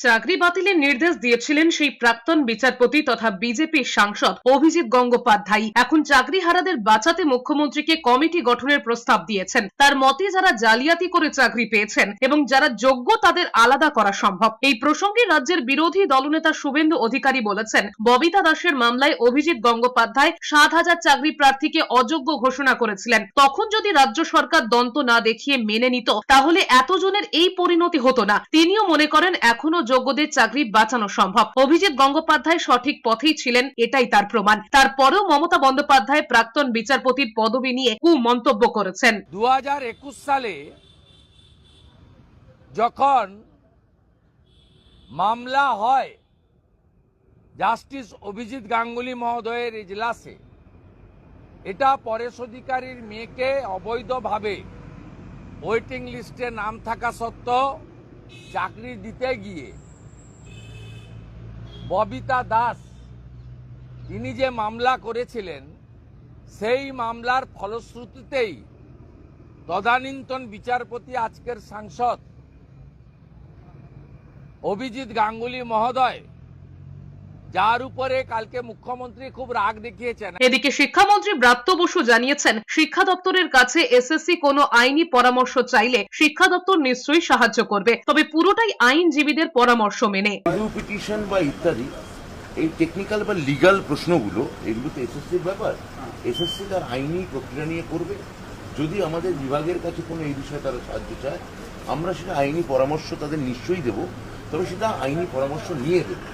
চাকরি বাতিলের নির্দেশ দিয়েছিলেন সেই প্রাক্তন বিচারপতি তথা বিজেপির সাংসদ অভিজিৎ গঙ্গোপাধ্যায় এখন চাকরিহারাদের বাঁচাতে মুখ্যমন্ত্রীকে কমিটি গঠনের প্রস্তাব দিয়েছেন। তার মতে যারা জালিয়াতি করে চাকরি পেয়েছেন এবং যারা যোগ্য তাদের আলাদা করা সম্ভব। এই প্রসঙ্গে রাজ্যের বিরোধী দলনেতা শুভেন্দু অধিকারী বলেছেন, ববিতা দাসের মামলায় অভিজিৎ গঙ্গোপাধ্যায় 7,000 চাকরি প্রার্থীকে অযোগ্য ঘোষণা করেছিলেন। তখন যদি রাজ্য সরকার দন্ত না দেখিয়ে মেনে নিত তাহলে এতজনের এই পরিণতি হতো না। তিনিও মনে করেন এখনো যোগ্যদের চাকরি বাঁচানো সম্ভব। অভিজিৎ গঙ্গোপাধ্যায় সঠিক পথেই ছিলেন, এটাই তার প্রমাণ। তারপরেও মমতা বন্দ্যোপাধ্যায় প্রাক্তন বিচারপতির পদবি নিয়ে কুমন্তব্য করেছেন। 2021 সালে যখন মামলা হয় জাস্টিস অভিজিৎ গাঙ্গুলি মহোদয়ের ইজলাসে, এটা পরেশ অধিকারীর মেয়েকে অবৈধভাবে ওয়েটিং লিস্টে নাম থাকা সত্ত্বেও চাকরি দিতে গিয়ে ববিতা দাস তিনি যে মামলা করেছিলেন সেই মামলার ফলশ্রুতিতেই তদানীন্তন বিচারপতি আজকের সাংসদ অভিজিৎ গাঙ্গুলি মহোদয়, যার উপরে কালকে মুখ্যমন্ত্রী খুব রাগ দেখিয়েছেন। এদিকে শিক্ষামন্ত্রী ব্রাত্য বসু জানিয়েছেন, শিক্ষা দপ্তরের কাছে এসএসসি কোনো আইনি পরামর্শ চাইলে শিক্ষা দপ্তর নিশ্চয়ই সাহায্য করবে, তবে পুরোটাই আইনজীবীদের পরামর্শ মেনে। পিটিশন বা ইত্যাদি এই টেকনিক্যাল বা লিগাল প্রশ্নগুলো এগুলো তো এসএসসির ব্যাপার। এসএসসি তার আইনি প্রক্রিয়া নিয়ে করবে। যদি আমাদের বিভাগের কাছে কোনো এই বিষয়ে তারা সাহায্য চায়, আমরা সেটা আইনি পরামর্শ তাদের নিশ্চয়ই দেব, তবে সেটা আইনি পরামর্শ নিয়ে দেবো।